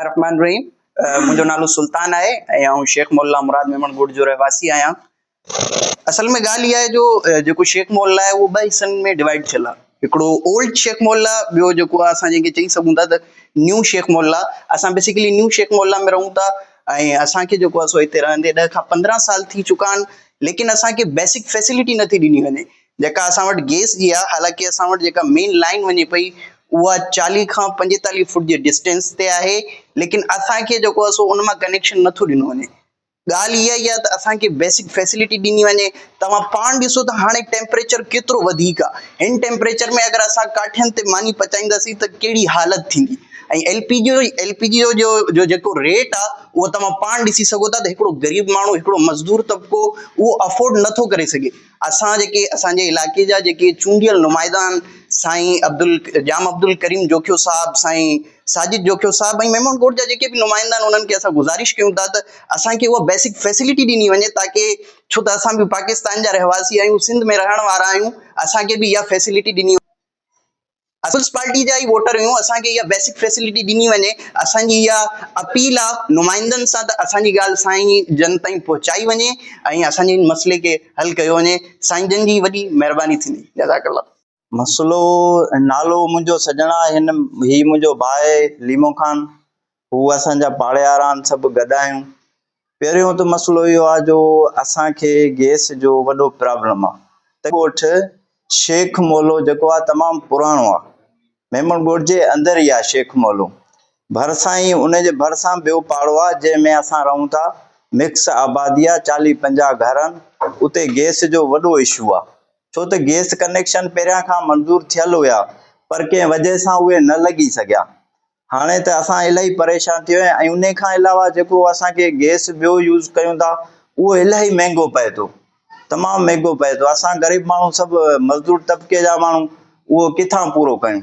रहमान रहीम। मुझो नालो सुल्तान है ऐं शेख मोहल्ला मुराद मेमनगोड जो रहवासी आया। असल में गाल इहा है जो शेख मोहल्ला है वो 2 हिस्सनि में डिवाइड थियल आहे। हिकिड़ो ओल्ड शेख मोहल्ला, ॿियो जेको आहे असां जंहिंखे चई सघूं था त न्यू शेख मोहल्ला। असां बेसिकली न्यू शेख मोहल्ला में रहूं था ऐं असांखे जेको आहे सो हिते रहंदे 10 खां 15 साल थी चुका आहिनि, लेकिन असांखे बेसिक फैसिलिटी नथी ॾिनी वञे। जेका असां वटि गैस जी आहे, हालांकि असां वटि जेका मेन लाइन वञे पई उहा 40 खां 45 फुट जे डिस्टेंस ते आहे, लेकिन असांखे जेको आहे सो उन मां कनेक्शन नथो ॾिनो वञे। ॻाल्हि इहा ई आहे त असांखे बेसिक फैसिलिटी ॾिनी वञे। तव्हां पाण ॾिसो त हाणे टेम्परेचर केतिरो वधीक आहे। हिन टेम्परेचर में अगरि असां काठियुनि ते मानी पचाईंदासीं त कहिड़ी हालत थींदी। ऐं एलपीजी जो जेको रेट आहे उहो तव्हां पाण ॾिसी सघो था त हिकिड़ो ग़रीब माण्हू, हिकिड़ो मज़दूर तबिको उहो अफोर्ड नथो करे सघे। असांजे इलाइक़े जा जेके चूंडियल नुमाइंदा आहिनि, साईं जाम अब्दुल करीम जोखियो साहब, साईं साजिद जोखियो साहब ऐं मेमनगोड जा जेके बि नुमाइंदा आहिनि, उन्हनि खे असां गुज़ारिश कयूं था त असांखे उहा बेसिक फैसिलिटी ॾिनी वञे, ताकी छो त असां बि पाकिस्तान जा रहवासी आहियूं, सिंध में रहण वारा आहियूं, असांखे बि इहा फैसिलिटी ॾिनी। पीपल्स पार्टी जा ई वोटर आहियूं, असांखे इहा बेसिक फैसिलिटी ॾिनी वञे। असांजी इहा अपील आहे नुमाइंदनि सां त असांजी ॻाल्हि साईं जन ताईं पहुचाई वञे ऐं असांजे मसइले खे हल कयो वञे। साईं जन जी वॾी महिरबानी थींदी। जज़ाकल्ला। मसलो नालो मुंहिंजो सजणा ही मुंहिंजो भाउ आहे लीमो ख़ान। हू असांजा पाड़ेवारा आहिनि, सभु गॾु आहियूं। पहिरियों त मसलो इहो आहे जो असांखे गैस जो वॾो प्रॉब्लम आहे। ॻोठ शेख मोहल्लो जेको आहे तमामु पुराणो आहे, मेमनगोड जे अंदरि ई आहे शेख मोहल्लो। भरिसां ई उनजे भरिसां ॿियो पाड़ो आहे जंहिंमें असां रहूं था। मिक्स आबादी आहे, 40-50 घर आहिनि। उते गैस जो वॾो इशू आहे, छो त गैस कनेक्शन पहिरियां खां मंज़ूर थियल हुया, पर कंहिं वजह सां उहे न लॻी सघिया। हाणे त असां इलाही परेशान थी विया ऐं उन खां अलावा जेको असांखे गैस ॿियो यूज़ कयूं था उहो इलाही महांगो पए थो, तमामु महांगो पए थो। असां ग़रीब माण्हू, सभु मज़दूर तबिके जा माण्हू, उहो किथां पूरो कयूं।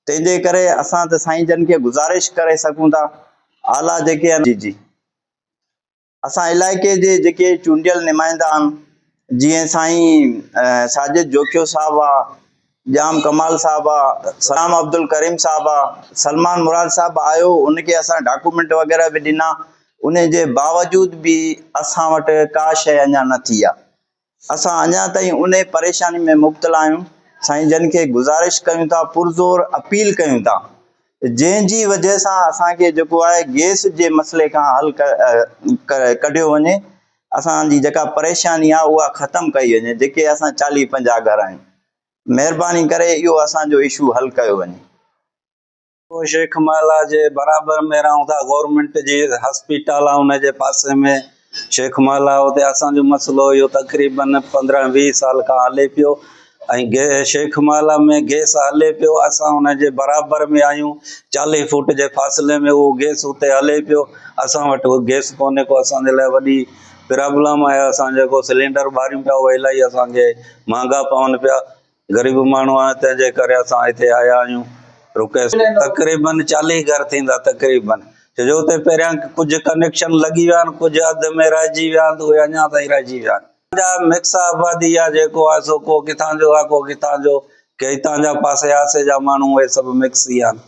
तंहिंजे करे असां त साईं जन खे गुज़ारिश करे सघूं था, आला जेके आहिनि जी असां इलाइक़े जे जेके चूंडियल नुमाइंदा आहिनि, जीअं साईं साजिद जोखियो साहब आहे, जाम कमाल साहब आहे, सलाम अब्दुल करीम साहब आहे, सलमान मुराद साहब आयो, उनखे असां डॉक्यूमेंट वग़ैरह बि ॾिना। उन जे बावजूद बि असां वटि का शइ अञा न थी आहे। असां अञा ताईं उन परेशानी में मुब्तला आहियूं। साईं जन खे गुज़ारिश कयूं था, पुरज़ोर अपील कयूं था, जंहिंजी वजह सां असांखे जेको आहे गैस जे मसइले खां हल कढियो वञे। असांजी जेका परेशानी आहे उहा ख़तमु कई वञे, जेके असां 40-50 घर आहियूं। महिरबानी करे इहो असांजो इशू हल कयो वञे। शेख मोहल्ला जे बराबर में रहूं था, गवर्नमेंट जी हॉस्पिटल आहे उनजे पासे में शेख मोहल्ला। उते असांजो मसइलो इहो तक़रीबन 15-20 साल खां हले पियो ऐं शेख मोहल्ला में गैस हले पियो। असां उनजे बराबर में आहियूं, 40 फुट जे फ़ासिले में उहो गैस उते हले पियो। असां वटि उहो गैस कोन्हे को, असांजे लाइ वॾी प्रॉब्लम आहे। असां जेको सिलेंडर ॿारियूं पिया उहे इलाही असांखे महांगा पवनि पिया, ग़रीब माण्हू आहे, तंहिंजे करे असां हिते आया आहियूं रुके। तक़रीबन 40 घर थींदा तक़रीबन, छो त पहिरियां कुझु कनेक्शन लॻी विया आहिनि, कुझु अधु में रहिजी विया आहिनि, उहे अञा ताईं रहिजी विया आहिनि। मिक्स आबादी आहे, जेको आहे सो को किथां जो आहे, को किथां जो, के हितां जा पासे आसे जा माण्हू, उहे सभु मिक्स ई आहिनि।